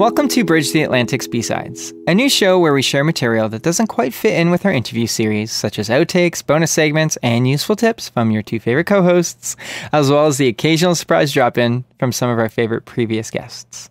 Welcome to Bridge the Atlantic's B-Sides, a new show where we share material that doesn't quite fit in with our interview series, such as outtakes, bonus segments, and useful tips from your two favorite co-hosts, as well as the occasional surprise drop-in from some of our favorite previous guests.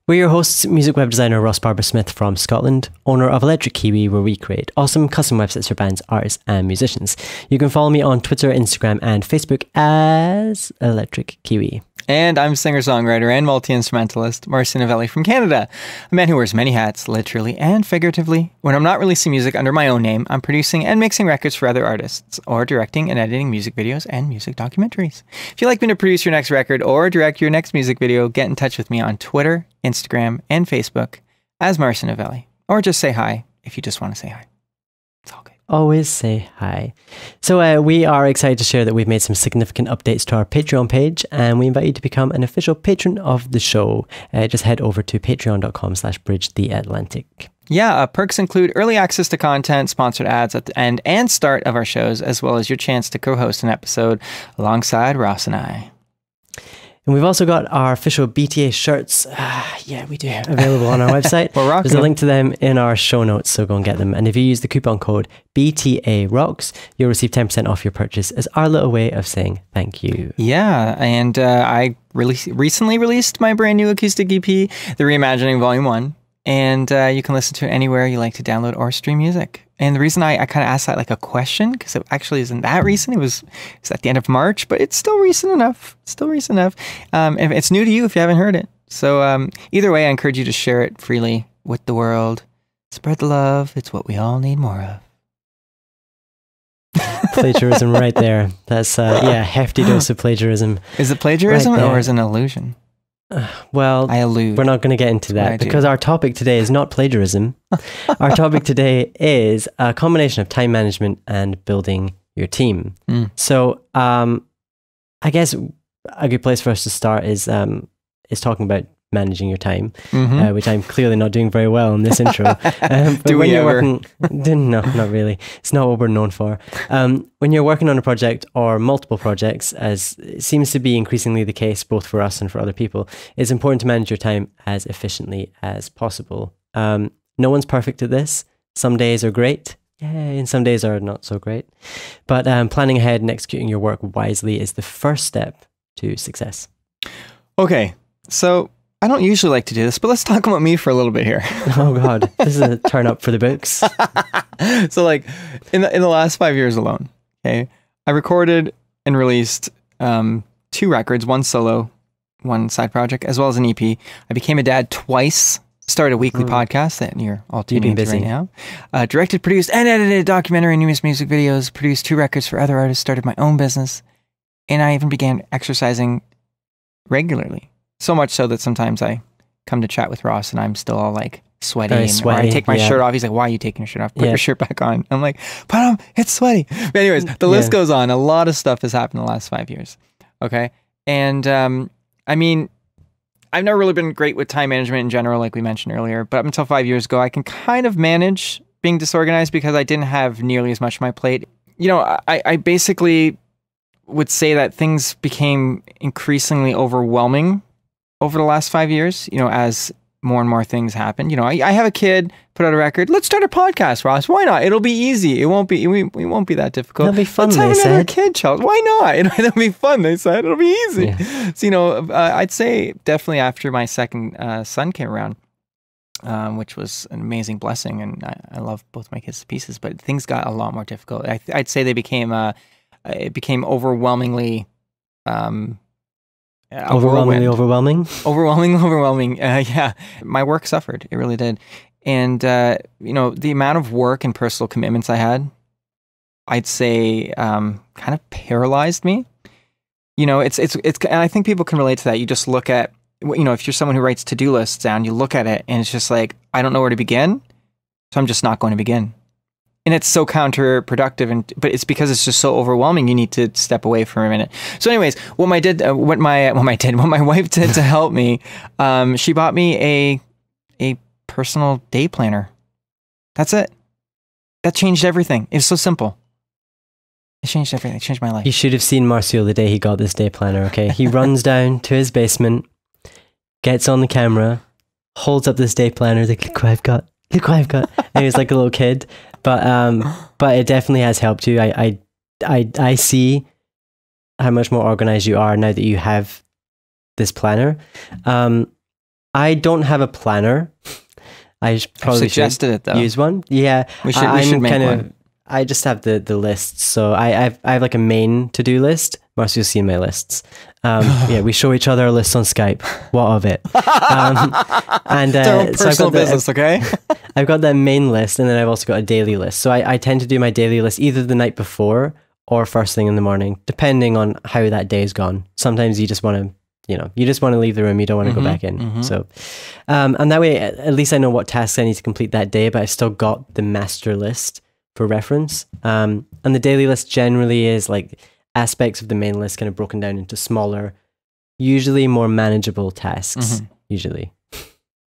We're your hosts, music web designer Ross Barber-Smith from Scotland, owner of Electric Kiwi, where we create awesome custom websites for bands, artists, and musicians. You can follow me on Twitter, Instagram, and Facebook as Electric Kiwi. And I'm singer-songwriter and multi-instrumentalist Marcio Novelli from Canada, a man who wears many hats, literally and figuratively. When I'm not releasing music under my own name, I'm producing and mixing records for other artists, or directing and editing music videos and music documentaries. If you'd like me to produce your next record or direct your next music video, get in touch with me on Twitter, Instagram, and Facebook as Marcio Novelli. Or just say hi if you just want to say hi. It's all good. Always say hi. So we are excited to share that we've made some significant updates to our Patreon page, and we invite you to become an official patron of the show. Just head over to patreon.com/bridgetheatlantic. Yeah, perks include early access to content, sponsored ads at the end and start of our shows, as well as your chance to co-host an episode alongside Ross and I. And we've also got our official BTA shirts. Yeah, we do. Available on our website. There's a link to them in our show notes, so go and get them. And if you use the coupon code BTAROCKS, you'll receive 10% off your purchase as our little way of saying thank you. Yeah, and I recently released my brand new acoustic EP, The Reimagining Volume 1. And you can listen to it anywhere you like to download or stream music. And the reason I kind of asked that like a question, because it actually isn't that recent. It's at the end of March, but it's still recent enough. If it's new to you if you haven't heard it. So either way, I encourage you to share it freely with the world. Spread the love. It's what we all need more of. Plagiarism right there. That's, hefty dose of plagiarism. Is it plagiarism or is it an illusion? Well, I allude. We're not going to get into that because our topic today is not plagiarism. Our topic today is a combination of time management and building your team. So I guess a good place for us to start is talking about managing your time, which I'm clearly not doing very well in this intro. But Do we ever? No, not really. It's not what we're known for. When you're working on a project or multiple projects, as it seems to be increasingly the case both for us and for other people, it's important to manage your time as efficiently as possible. No one's perfect at this. Some days are great. Yay, and some days are not so great. But planning ahead and executing your work wisely is the first step to success. Okay, so I don't usually like to do this, but let's talk about me for a little bit here. Oh God, this is a turn up for the books. So like in the last 5 years alone, okay, I recorded and released 2 records, 1 solo, 1 side project, as well as an EP. I became a dad twice, started a weekly podcast that you're all tuning into right now. Directed, produced, and edited documentary and numerous music videos, produced 2 records for other artists, started my own business, and I even began exercising regularly. So much so that sometimes I come to chat with Ross and I'm still all like sweaty. Or I take my shirt off. He's like, why are you taking your shirt off? Put your shirt back on. I'm like, but it's sweaty. But anyways, the list goes on. A lot of stuff has happened in the last 5 years. Okay. And I mean, I've never really been great with time management in general, like we mentioned earlier, but up until 5 years ago, I can kind of manage being disorganized because I didn't have nearly as much on my plate. You know, I basically would say that things became increasingly overwhelming over the last 5 years, you know, as more and more things happen. You know, I have a kid, put out a record. Let's start a podcast, Ross. Why not? It'll be easy. It won't be. We won't be that difficult. It'll be fun. Let's have another kid, child. Why not? It'll be fun. They said it'll be easy. Yeah. So you know, I'd say definitely after my second son came around, which was an amazing blessing, and I love both my kids to pieces. But things got a lot more difficult. I'd say they became overwhelmingly. Overwhelming. Yeah, my work suffered. It really did. And, you know, the amount of work and personal commitments I had, I'd say, kind of paralyzed me. You know, it's, and I think people can relate to that. You just look at, you know, if you're someone who writes to-do lists down, you look at it and it's just like, I don't know where to begin. So I'm just not going to begin. And it's so counterproductive, but it's because it's just so overwhelming. You need to step away for a minute. So, anyways, what my wife did to help me, she bought me a personal day planner. That's it. That changed everything. It was so simple. It changed everything. It changed my life. You should have seen Marcio the day he got this day planner. Okay, he runs down to his basement, gets on the camera, holds up this day planner. He's like, look what I've got. Look what I've got. And he's like a little kid. But it definitely has helped you. I see how much more organized you are now that you have this planner. I don't have a planner. I probably suggested it though. Use one. Yeah, we should make one. I just have the lists. So I have like a main to-do list. Marcio's seen my lists. Yeah, we show each other our lists on Skype. What of it? And it's our own personal business, okay? I've got that main list, and then I've also got a daily list. So I tend to do my daily list either the night before or first thing in the morning, depending on how that day's gone. Sometimes you just want to, you just want to leave the room. You don't want to go back in. So, and that way, at least I know what tasks I need to complete that day, but I've still got the master list for reference. And the daily list generally is like aspects of the main list kind of broken down into smaller, usually more manageable tasks, usually.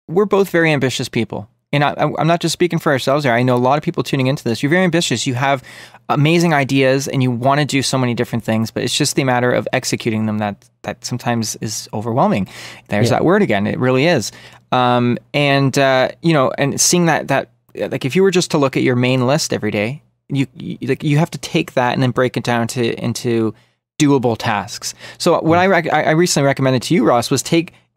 We're both very ambitious people. And I'm not just speaking for ourselves here. I know a lot of people tuning into this. You're very ambitious. You have amazing ideas and you want to do so many different things, but it's just the matter of executing them that sometimes is overwhelming. There's that word again. It really is. And seeing that like if you were just to look at your main list every day, you have to take that and then break it down into doable tasks. So what I recently recommended to you, Ross, was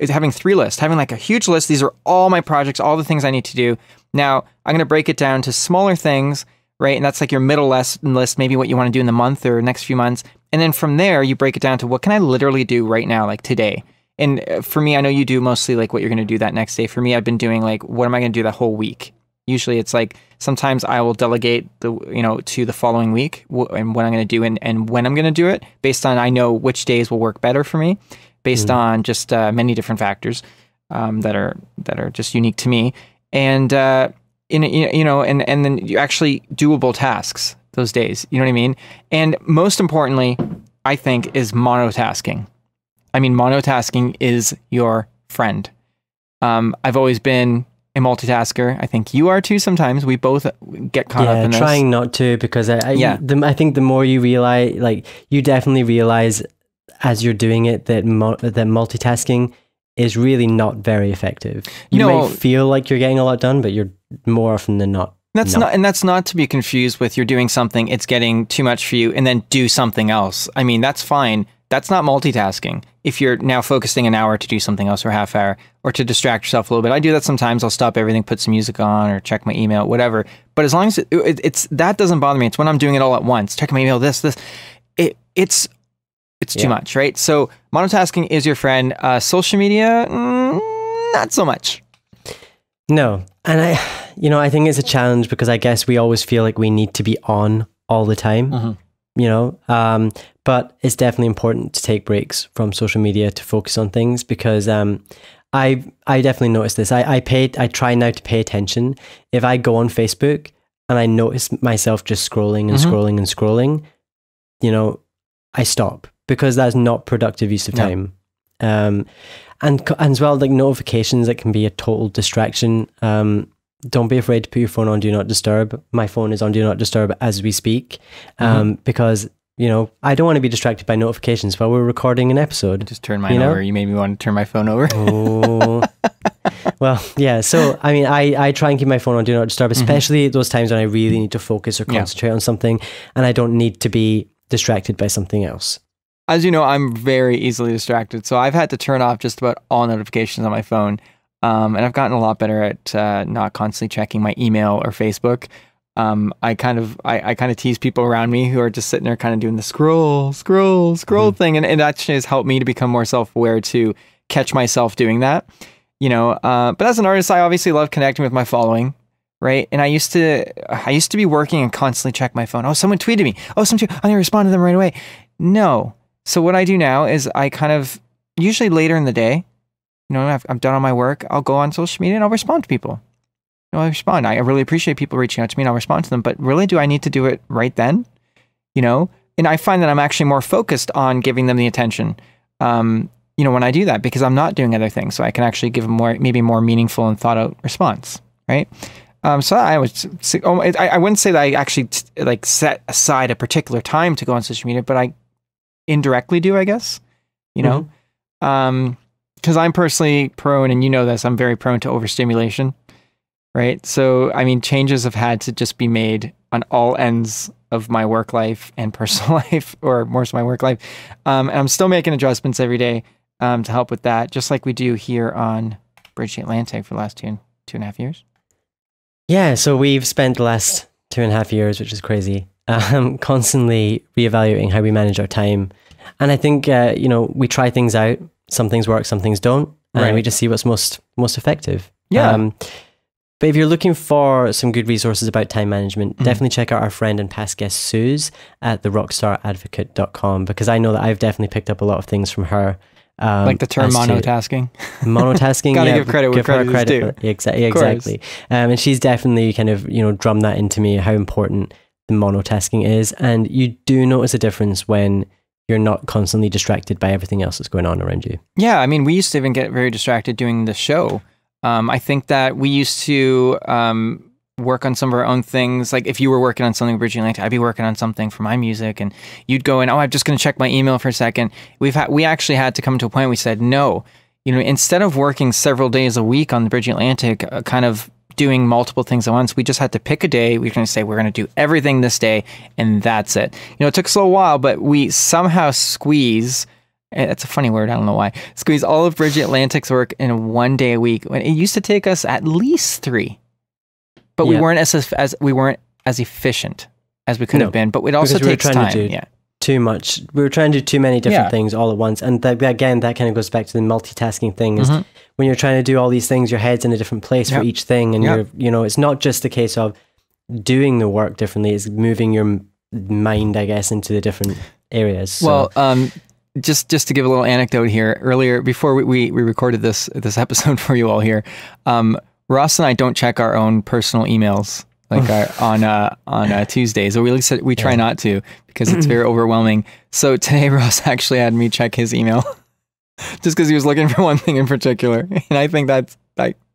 having 3 lists, having like a huge list. These are all my projects, all the things I need to do. Now I'm going to break it down to smaller things, right? And that's like your middle list, maybe what you want to do in the month or next few months. And then from there, you break it down to what can I literally do right now, like today? And for me, I know you do mostly like what you're going to do that next day. For me, I've been doing like, what am I going to do that whole week? Usually it's like, sometimes I will delegate to the following week and what I'm going to do and when I'm going to do it based on, I know which days will work better for me based on just many different factors that are just unique to me. And, and then you actually doable tasks those days, you know what I mean? And most importantly, I think is monotasking. I mean, monotasking is your friend. I've always been a multitasker. I think you are too sometimes. We both get caught up in this. Trying not to, because I think the more you realize, like you definitely realize as you're doing it that that multitasking is really not very effective. You may feel like you're getting a lot done, but you're more often than not. That's not to be confused with you're doing something, it's getting too much for you, and then do something else. I mean, that's fine. That's not multitasking. If you're now focusing an hour to do something else or half hour or to distract yourself a little bit, I do that sometimes. I'll stop everything, put some music on or check my email, whatever. But as long as it's that doesn't bother me. It's when I'm doing it all at once. Check my email, it's too much, right? So monotasking is your friend. Social media, not so much. No. And I think it's a challenge because I guess we always feel like we need to be on all the time, but it's definitely important to take breaks from social media to focus on things because I definitely noticed this. I try now to pay attention. If I go on Facebook and I notice myself just scrolling and scrolling and scrolling, I stop because that's not productive use of time. And as well, like notifications, that can be a total distraction. Don't be afraid to put your phone on Do Not Disturb. My phone is on Do Not Disturb as we speak because I don't want to be distracted by notifications while we're recording an episode. Just turn mine over. You made me want to turn my phone over. Oh. Well, yeah. So, I mean, I try and keep my phone on Do Not Disturb, especially those times when I really need to focus or concentrate on something and I don't need to be distracted by something else. As you know, I'm very easily distracted. So I've had to turn off just about all notifications on my phone. And I've gotten a lot better at not constantly checking my email or Facebook. I kind of tease people around me who are just sitting there kind of doing the scroll thing. And it actually has helped me to become more self-aware to catch myself doing that, but as an artist, I obviously love connecting with my following, right? And I used to be working and constantly check my phone. Oh, someone tweeted me. Oh, I'm going to respond to them right away. No. So what I do now is I kind of, usually later in the day, I'm done on my work, I'll go on social media and I'll respond to people. I respond. I really appreciate people reaching out to me and I'll respond to them, but really, do I need to do it right then? And I find that I'm actually more focused on giving them the attention, when I do that, because I'm not doing other things. So I can actually give them maybe more meaningful and thought out response. Right. So I wouldn't say that I actually set aside a particular time to go on social media, but I indirectly do, I guess, because I'm personally prone, and you know this, I'm very prone to overstimulation, right? So, I mean, changes have had to just be made on all ends of my work life and personal life, or more so my work life. And I'm still making adjustments every day to help with that, just like we do here on Bridge the Atlantic for the last two and a half years. Yeah, so we've spent the last 2.5 years, which is crazy, constantly reevaluating how we manage our time. And I think, we try things out. Some things work, some things don't. And we just see what's most effective. Yeah. But if you're looking for some good resources about time management, definitely check out our friend and past guest, Suze, at therockstaradvocate.com, because I know that I've definitely picked up a lot of things from her. Like the term monotasking. Monotasking. Gotta give credit where credit is due. Exactly. And she's definitely kind of, drummed that into me, how important the monotasking is. And you do notice a difference when you're not constantly distracted by everything else that's going on around you. Yeah, I mean, we used to even get very distracted doing the show. I think that we used to work on some of our own things. Like if you were working on something with Bridge the Atlantic, I'd be working on something for my music, and you'd go in, I'm just going to check my email for a second. We actually had to come to a point we said, no, instead of working several days a week on the Bridge the Atlantic, kind of doing multiple things at once, we just had to pick a day. We were going to say, we're going to do everything this day, and that's it. It took us a little while, but we somehow squeeze, it's a funny word, I don't know why, squeeze all of Bridge the Atlantic's work in one day a week. When it used to take us at least 3. But we weren't as efficient as we could have been. But it also takes time. Too much. We were trying to do too many different things all at once. And again, that kind of goes back to the multitasking thing. Is when you're trying to do all these things, your head's in a different place for each thing. And you're, it's not just a case of doing the work differently. It's moving your mind, I guess, into the different areas. So. Well, just to give a little anecdote here, earlier, before we recorded this episode for you all here, Ross and I don't check our own personal emails on Tuesdays, or we at least we try not to, because it's very overwhelming. So today Ross actually had me check his email just because he was looking for one thing in particular, and I think that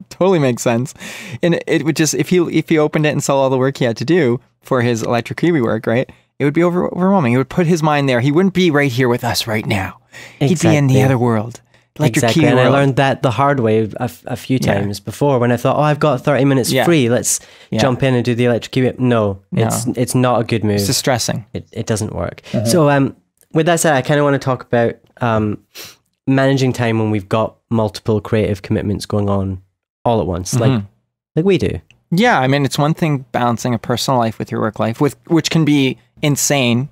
totally makes sense. And it would just, if he opened it and saw all the work he had to do for his Electric Kiwi work, right, it would be overwhelming. It would put his mind there. He wouldn't be right here with us right now. He'd be in the other world. Exactly, and I learned that the hard way a few times before, when I thought, I've got 30 minutes free, let's jump in and do the Electric Kiwi. No, it's not a good move. It's distressing. It doesn't work. So with that said, I kind of want to talk about managing time when we've got multiple creative commitments going on all at once, like we do. Yeah, I mean, it's one thing balancing a personal life with your work life, which can be insane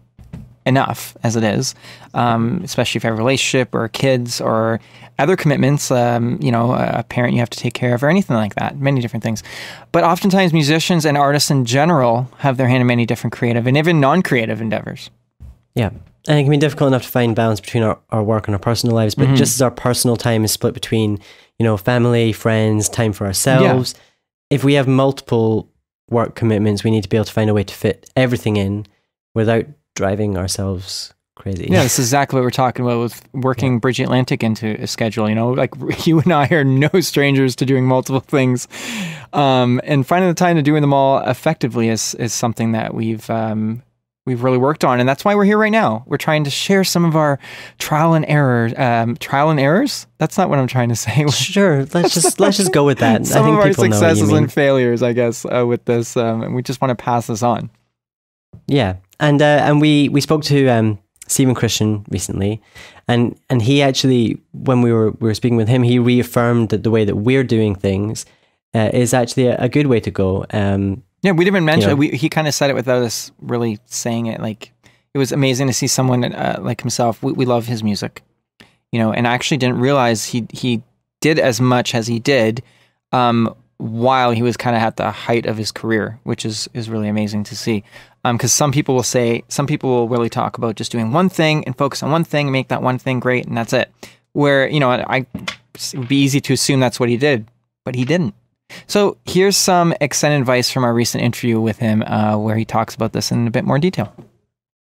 enough as it is, especially if you have a relationship or kids or other commitments, a parent you have to take care of or anything like that, many different things. But oftentimes musicians and artists in general have their hand in many different creative and even non-creative endeavors. Yeah. And it can be difficult enough to find balance between our work and our personal lives, but just as our personal time is split between, family, friends, time for ourselves, if we have multiple work commitments, we need to be able to find a way to fit everything in without driving ourselves crazy. Yeah, this is exactly what we're talking about with working Bridge the Atlantic into a schedule. Like you and I are no strangers to doing multiple things, and finding the time to doing them all effectively is something that we've really worked on, and that's why we're here right now. We're trying to share some of our trial and errors. That's not what I'm trying to say. Sure, let's just go with that. Some of our successes and failures, I guess, with this, and we just want to pass this on. Yeah. And we spoke to Stephen Christian recently, and he actually, when we were speaking with him, he reaffirmed that the way that we're doing things is actually a good way to go. Yeah, we didn't even mention it. He kind of said it without us really saying it. Like, it was amazing to see someone like himself. We love his music, and I actually didn't realize he did as much as he did while he was kind of at the height of his career, which is really amazing to see. Because some people will really talk about just doing one thing and focus on one thing and make that one thing great, and that's it. Where, it would be easy to assume that's what he did, but he didn't. So here's some extended advice from our recent interview with him, where he talks about this in a bit more detail.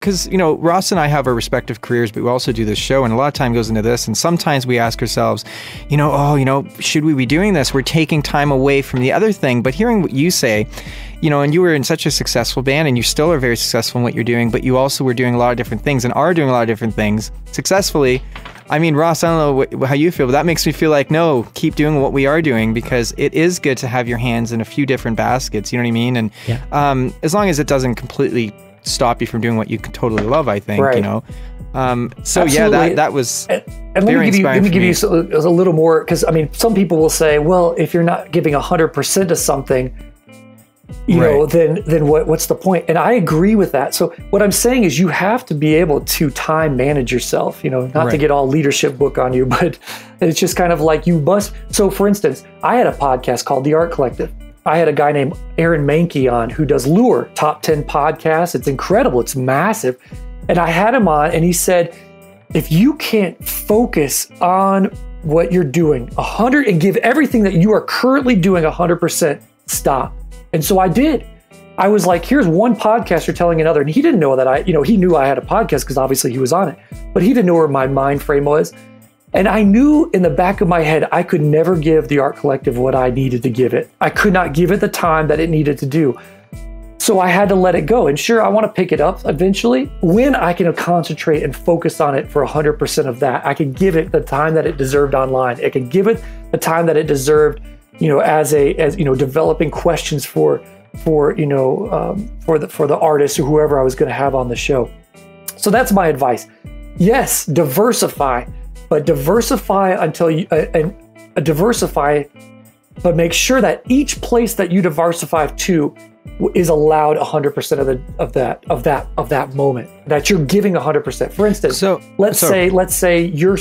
Because, Ross and I have our respective careers, but we also do this show, and a lot of time goes into this, and sometimes we ask ourselves, should we be doing this? We're taking time away from the other thing. But hearing what you say, and you were in such a successful band, and you still are very successful in what you're doing, but you also were doing a lot of different things and are doing a lot of different things successfully. I mean, Ross, I don't know how you feel, but that makes me feel like, no, keep doing what we are doing, because it is good to have your hands in a few different baskets. You know what I mean? And as long as it doesn't completely stop you from doing what you can totally love, I think, you know. So Absolutely. yeah, that was and very inspiring. let me give you a little more, because I mean, some people will say, well, if you're not giving 100% to something, you know, then what's the point? And I agree with that. So what I'm saying is, you have to be able to time manage yourself, you know, not to get all leadership book on you, but it's just kind of like you must. So for instance, I had a podcast called The Art Collective. I had a guy named Aaron Mankey on, who does Lure, top 10 podcasts. It's incredible. It's massive. And I had him on, and he said, if you can't focus on what you're doing 100 and give everything that you are currently doing 100%, stop. And so I did. I was like, here's one podcaster telling another. And he didn't know that he knew I had a podcast because obviously he was on it, but he didn't know where my mind frame was. And I knew in the back of my head, I could never give the Art Collective what I needed to give it. I could not give it the time that it needed to do. So I had to let it go. And sure, I want to pick it up eventually when I can concentrate and focus on it for 100% of that. I can give it the time that it deserved online. I can give it the time that it deserved, you know, as you know, developing questions for the artist or whoever I was going to have on the show. So that's my advice. Yes, diversify, but diversify until you diversify, but make sure that each place that you diversify to is allowed 100% of that moment, that you're giving 100%. For instance, let's say your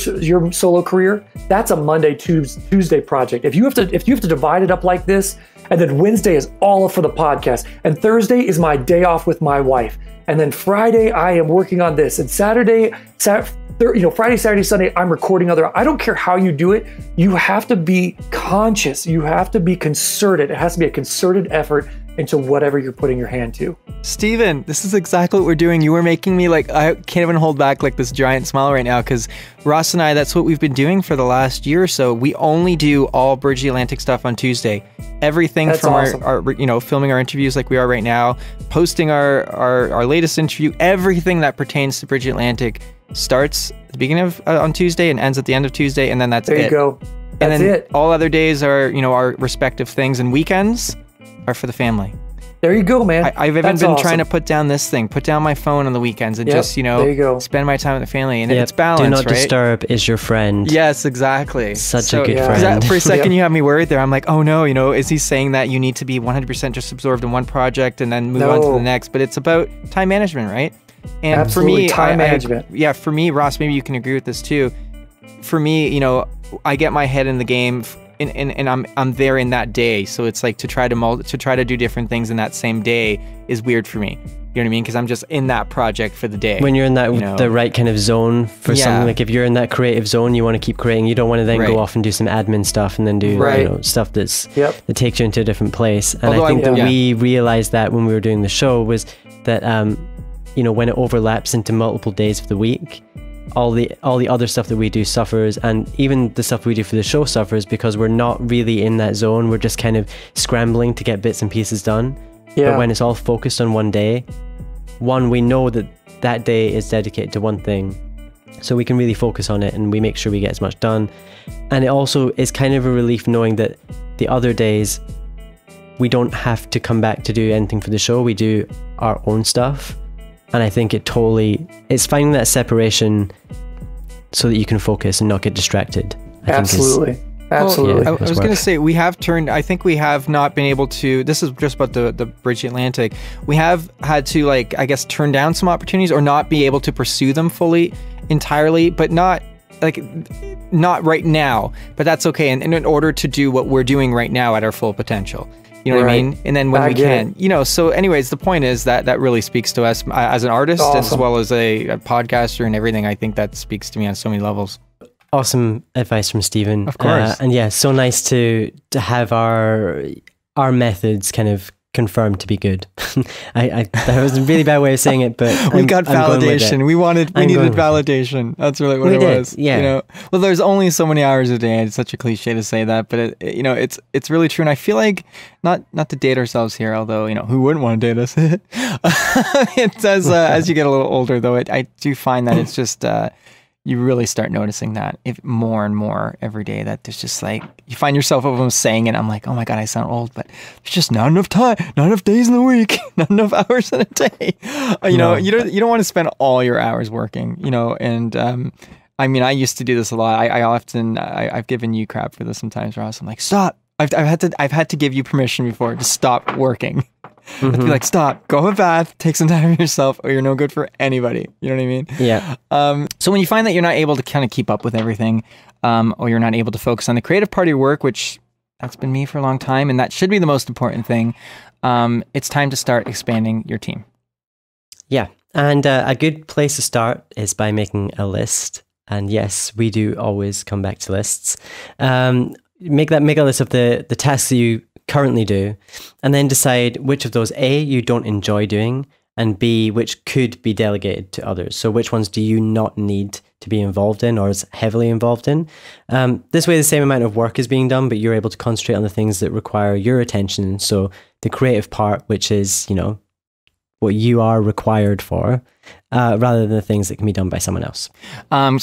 solo career, that's a Monday, Tuesday project. If you have to divide it up like this, and then Wednesday is all for the podcast, and Thursday is my day off with my wife, and then Friday I am working on this, and Friday, Saturday, Sunday, I'm recording I don't care how you do it. You have to be conscious. You have to be concerted. It has to be a concerted effort into whatever you're putting your hand to. Steven, this is exactly what we're doing. You were making me like, I can't even hold back like this giant smile right now, because Ross and I, that's what we've been doing for the last year or so. We only do all Bridge the Atlantic stuff on Tuesday. Everything that's from awesome. our you know, filming our interviews like we are right now, posting our latest interview, everything that pertains to Bridge the Atlantic starts at the beginning of on Tuesday and ends at the end of Tuesday, and then that's it. There you go. That's it. All other days are, you know, our respective things, and weekends are for the family. There you go, man. I've even been trying to put down my phone on the weekends and just, you know, spend my time with the family, and it's balanced, Do not right? disturb is your friend. Yes, exactly. Such a good friend. For a second, you have me worried there. I'm like, oh no, you know, is he saying that you need to be 100% just absorbed in one project and then move on to the next? But it's about time management, right? And absolutely, for me, time management. For me, Ross, maybe you can agree with this too. For me, you know, I get my head in the game, and I'm there in that day. So it's like to try to do different things in that same day is weird for me. You know what I mean? Because I'm just in that project for the day. When you're in that, you know, the right kind of zone for something, like if you're in that creative zone, you want to keep creating. You don't want to then go off and do some admin stuff and then do you know, stuff that takes you into a different place. And I think that we realized that when we were doing the show was that you know, when it overlaps into multiple days of the week, all the other stuff that we do suffers, and even the stuff we do for the show suffers, because we're not really in that zone. We're just kind of scrambling to get bits and pieces done. But when it's all focused on one day, we know that day is dedicated to one thing, so we can really focus on it, and we make sure we get as much done. And it also is kind of a relief knowing that the other days we don't have to come back to do anything for the show. We do our own stuff. And I think it's finding that separation so that you can focus and not get distracted. Absolutely. I was going to say, I think we have not been able to, this is just about the Bridge the Atlantic. We have had to, like, I guess, turn down some opportunities or not be able to pursue them fully, entirely, but not right now. But that's okay. And in order to do what we're doing right now at our full potential. You know what I mean? And then when we can, you know, so anyways, the point is that really speaks to us as an artist as well as a podcaster and everything. I think that speaks to me on so many levels. Awesome advice from Steven. Of course. And yeah, so nice to have our methods kind of confirmed to be good. That was a really bad way of saying it, but we got validation. We needed validation. That's really what it was. Yeah. You know, well, there's only so many hours a day. It's such a cliche to say that, but you know, it's really true. And I feel like not to date ourselves here, although, you know, who wouldn't want to date us? It does as you get a little older, though. I do find that it's just you really start noticing that if more and more every day, that there's just like, you find yourself almost saying it. I'm like, oh my God, I sound old, but there's just not enough time, not enough days in the week, not enough hours in a day. You know, you don't want to spend all your hours working, you know, and, I mean, I used to do this a lot. I've given you crap for this sometimes, Ross. I'm like, stop. I've had to give you permission before to stop working. Mm-hmm. To be like, stop, go have a bath, take some time for yourself, or you're no good for anybody. You know what I mean? Yeah. So when you find that you're not able to kind of keep up with everything, or you're not able to focus on the creative part of your work, which that's been me for a long time, and that should be the most important thing, it's time to start expanding your team. Yeah. And a good place to start is by making a list. And yes, we do always come back to lists. Make a list of the tasks that you currently do, and then decide which of those A, you don't enjoy doing, and B, which could be delegated to others. So which ones do you not need to be involved in or is heavily involved in? This way the same amount of work is being done, but you're able to concentrate on the things that require your attention. So the creative part, which is, you know, what you are required for, rather than the things that can be done by someone else.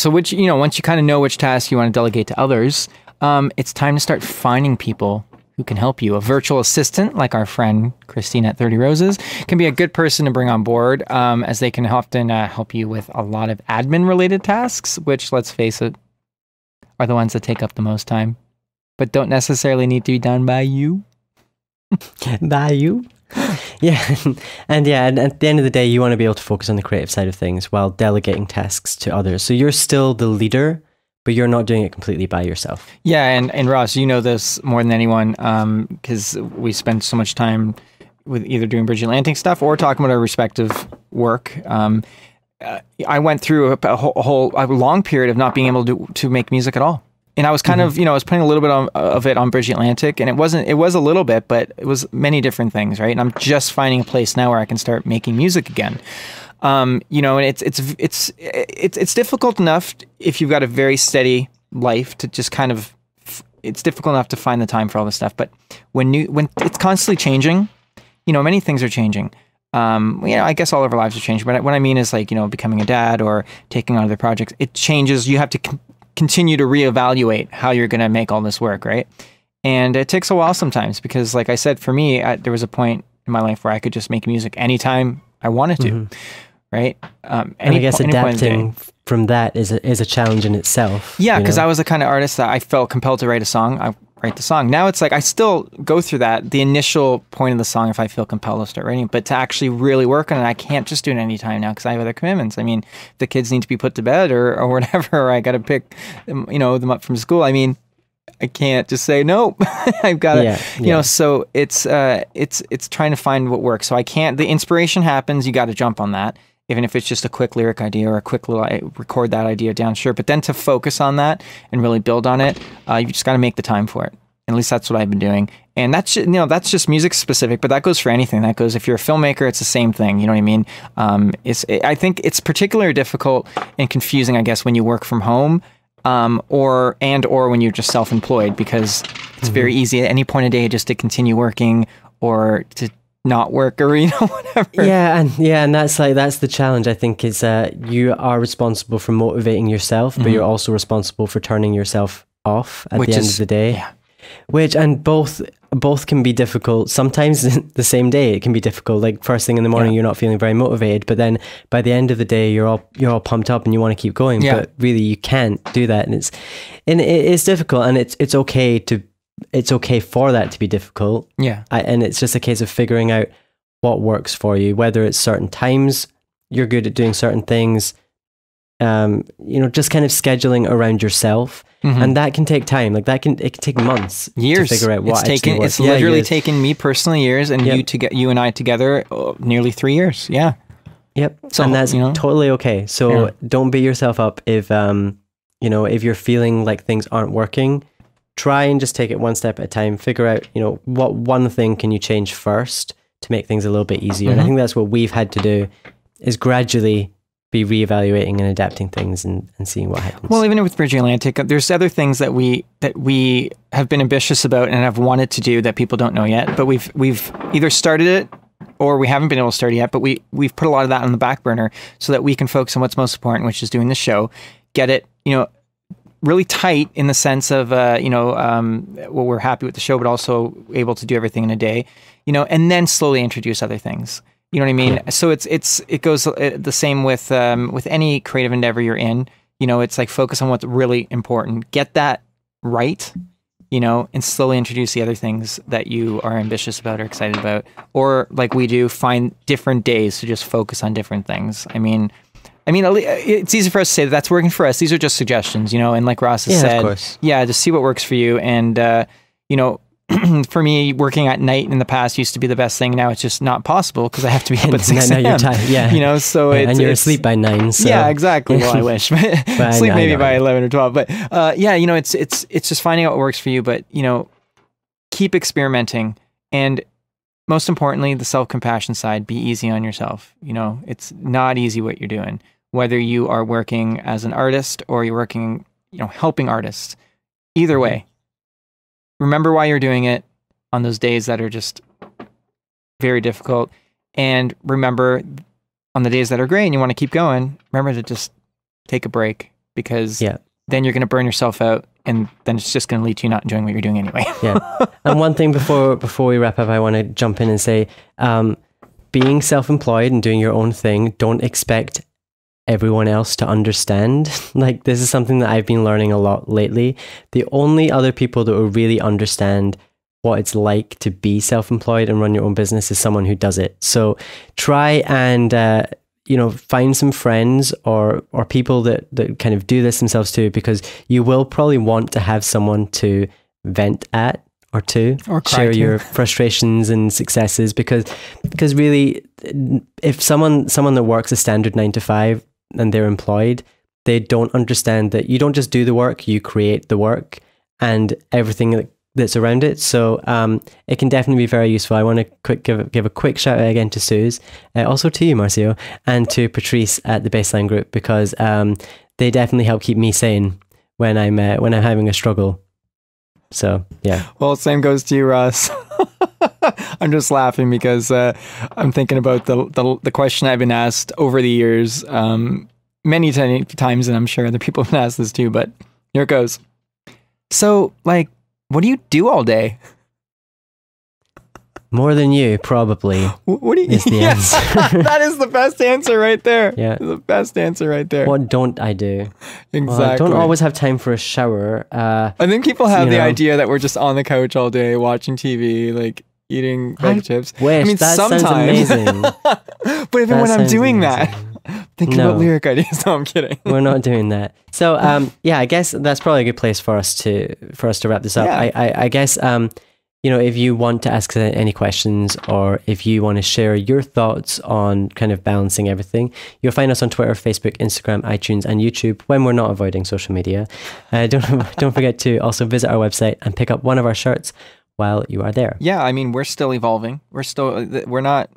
So which, you know, once you kind of know which tasks you want to delegate to others, it's time to start finding people who can help you. A virtual assistant, like our friend Christine at 30 Roses, can be a good person to bring on board, as they can often help you with a lot of admin-related tasks, which, let's face it, are the ones that take up the most time, but don't necessarily need to be done by you. By you? Yeah. And at the end of the day, you want to be able to focus on the creative side of things while delegating tasks to others. So you're still the leader, but you're not doing it completely by yourself. Yeah, and Ross, you know this more than anyone, because we spend so much time with either doing Bridge Atlantic stuff or talking about our respective work. I went through a long period of not being able to make music at all. And I was kind of, you know, I was putting a little bit of it on Bridge Atlantic, and it was a little bit, but it was many different things, right? And I'm just finding a place now where I can start making music again. You know, and it's difficult enough if you've got a very steady life to just kind of, it's difficult enough to find the time for all this stuff. But when it's constantly changing, you know, many things are changing. You know, I guess all of our lives are changing, but what I mean is, like, you know, becoming a dad or taking on other projects, it changes. You have to continue to reevaluate how you're going to make all this work, right? And it takes a while sometimes because, like I said, for me, there was a point in my life where I could just make music anytime I wanted to, right? And I guess adapting from that is a challenge in itself. Yeah, because I was the kind of artist that I felt compelled to write a song. I write the song. Now it's like I still go through that, the initial point of the song, if I feel compelled to start writing, but to actually really work on it, I can't just do it any time now because I have other commitments. I mean, the kids need to be put to bed or whatever, or I got to pick, you know, them up from school. I mean, I can't just say nope. I've got to, you know. So it's trying to find what works. So I can't. The inspiration happens. You got to jump on that, even if it's just a quick lyric idea or a quick little record that idea down. Sure, but then to focus on that and really build on it, you just got to make the time for it. At least that's what I've been doing. And that's, you know, that's just music specific, but that goes for anything. That goes, if you're a filmmaker, it's the same thing. You know what I mean? I think it's particularly difficult and confusing, I guess, when you work from home, or when you're just self-employed, because it's very easy at any point of day just to continue working or to not work, or, you know, whatever. And that's the challenge, I think, is you are responsible for motivating yourself, but you're also responsible for turning yourself off at the end of the day. Yeah. Both can be difficult. Sometimes the same day it can be difficult. Like first thing in the morning, you're not feeling very motivated, but then by the end of the day, you're all pumped up and you want to keep going. Yeah. But really, you can't do that, and it's difficult, and it's okay for that to be difficult. Yeah, and it's just a case of figuring out what works for you. Whether it's certain times you're good at doing certain things, you know, just kind of scheduling around yourself. And that can take time. Like it can take months, years to figure out what it's literally taken me personally years, and you and I together nearly 3 years. Yeah. Yep. So, and that's, you know, totally okay. So don't beat yourself up if you know, if you're feeling like things aren't working. Try and just take it one step at a time. Figure out, you know, what one thing can you change first to make things a little bit easier. And I think that's what we've had to do, is gradually be reevaluating and adapting things and seeing what happens. Well, even with Bridge Atlantic, there's other things that we have been ambitious about and have wanted to do that people don't know yet. But we've either started it or we haven't been able to start it yet. But we've put a lot of that on the back burner so that we can focus on what's most important, which is doing the show, get it, really tight in the sense of, well, we're happy with the show, but also able to do everything in a day, and then slowly introduce other things. You know what I mean? Yeah. So it goes the same with any creative endeavor you're in. It's like focus on what's really important, get that right, and slowly introduce the other things that you are ambitious about or excited about, or like we do, find different days to just focus on different things. I mean, it's easy for us to say that's working for us. These are just suggestions, and like Ross has said, of course. Just see what works for you. And, for me, working at night in the past used to be the best thing. Now it's just not possible because I have to be up at 6 a.m. You're tired, yeah. So and you're asleep by 9. So. Yeah, exactly. Well, I wish. Sleep maybe by 11 or 12. But it's just finding out what works for you. But, keep experimenting. And most importantly, the self-compassion side, be easy on yourself. It's not easy what you're doing. Whether you are working as an artist or you're working, helping artists. Either way. Remember why you're doing it on those days that are just very difficult. And remember on the days that are great and you want to keep going, remember to just take a break because then you're going to burn yourself out and then it's just going to lead to you not enjoying what you're doing anyway. And one thing before we wrap up, I want to jump in and say, being self-employed and doing your own thing, don't expect everyone else to understand. Like, this is something that I've been learning a lot lately. The only other people that will really understand what it's like to be self-employed and run your own business is someone who does it. So try and find some friends or people that kind of do this themselves too, because you will probably want to have someone to vent at or share your frustrations and successes, because really, if someone that works a standard 9 to 5 and they're employed, they don't understand that you don't just do the work, you create the work and everything that's around it. So it can definitely be very useful. I want to give a quick shout out again to Suze, also to you, Marcio, and to Patrice at the Baseline Group, because they definitely help keep me sane when I'm having a struggle. So yeah. Well, same goes to you, Ross. I'm just laughing because I'm thinking about the question I've been asked over the years many times, and I'm sure other people have been asked this too, but here it goes. So, like, what do you do all day? More than you, probably. What do you? Is the answer. That is the best answer right there. Yeah, the best answer right there. What don't I do? Exactly. Well, I don't always have time for a shower. I think people have the idea that we're just on the couch all day watching TV, like eating bag chips. Wish. I mean, that sometimes. Sounds amazing. But even when I'm doing that, thinking about lyric ideas. No, I'm kidding. We're not doing that. So I guess that's probably a good place for us to wrap this up. Yeah. I guess if you want to ask any questions, or if you want to share your thoughts on kind of balancing everything, you'll find us on Twitter, Facebook, Instagram, iTunes, and YouTube when we're not avoiding social media. Don't forget to also visit our website and pick up one of our shirts while you are there. Yeah, I mean, we're still evolving. We're not,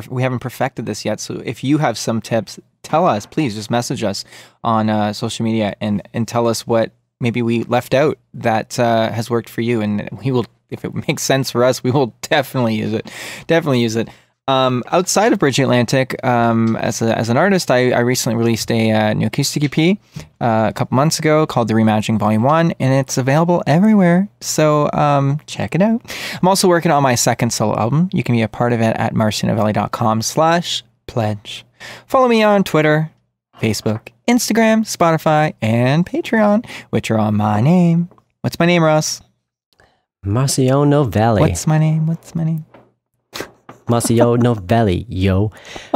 we haven't perfected this yet. So if you have some tips, tell us, please just message us on social media and tell us what maybe we left out that has worked for you. And we will, if it makes sense for us, we will definitely use it. Definitely use it. Outside of Bridge Atlantic, as an artist, I recently released a new acoustic EP a couple months ago called The Reimagining Volume 1, and it's available everywhere. So check it out. I'm also working on my second solo album. You can be a part of it at marcionovelli.com/pledge. Follow me on Twitter, Facebook, Instagram, Spotify, and Patreon, which are on my name. What's my name, Ross? Marcio Novelli. What's my name? Marcio Novelli, yo.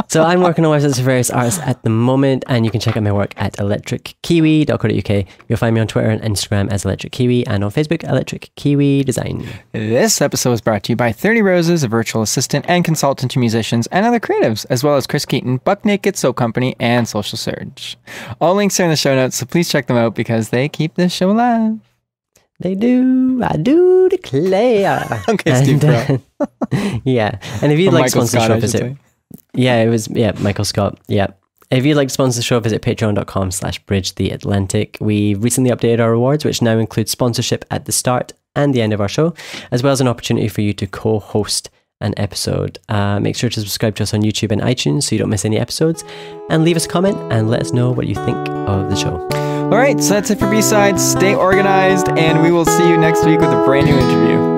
So I'm working on websites for various artists at the moment, and you can check out my work at electrickiwi.co.uk. You'll find me on Twitter and Instagram as Electric Kiwi, and on Facebook, Electric Kiwi Design. This episode was brought to you by 30 Roses, a virtual assistant and consultant to musicians and other creatives, as well as Chris Keaton, Buck Naked Soap Company, and Social Surge. All links are in the show notes, so please check them out because they keep this show alive. They do. I do declare. Okay, Steve Carell. Yeah. And if you'd like to sponsor the show, visit. Yeah, it was, Michael Scott. Yeah. If you'd like to sponsor the show, visit patreon.com/bridgetheatlantic. We recently updated our rewards, which now include sponsorship at the start and the end of our show, as well as an opportunity for you to co-host an episode. Make sure to subscribe to us on YouTube and iTunes so you don't miss any episodes, and leave us a comment and let us know what you think of the show. All right, so that's it for B-Sides. Stay organized, and we will see you next week with a brand new interview.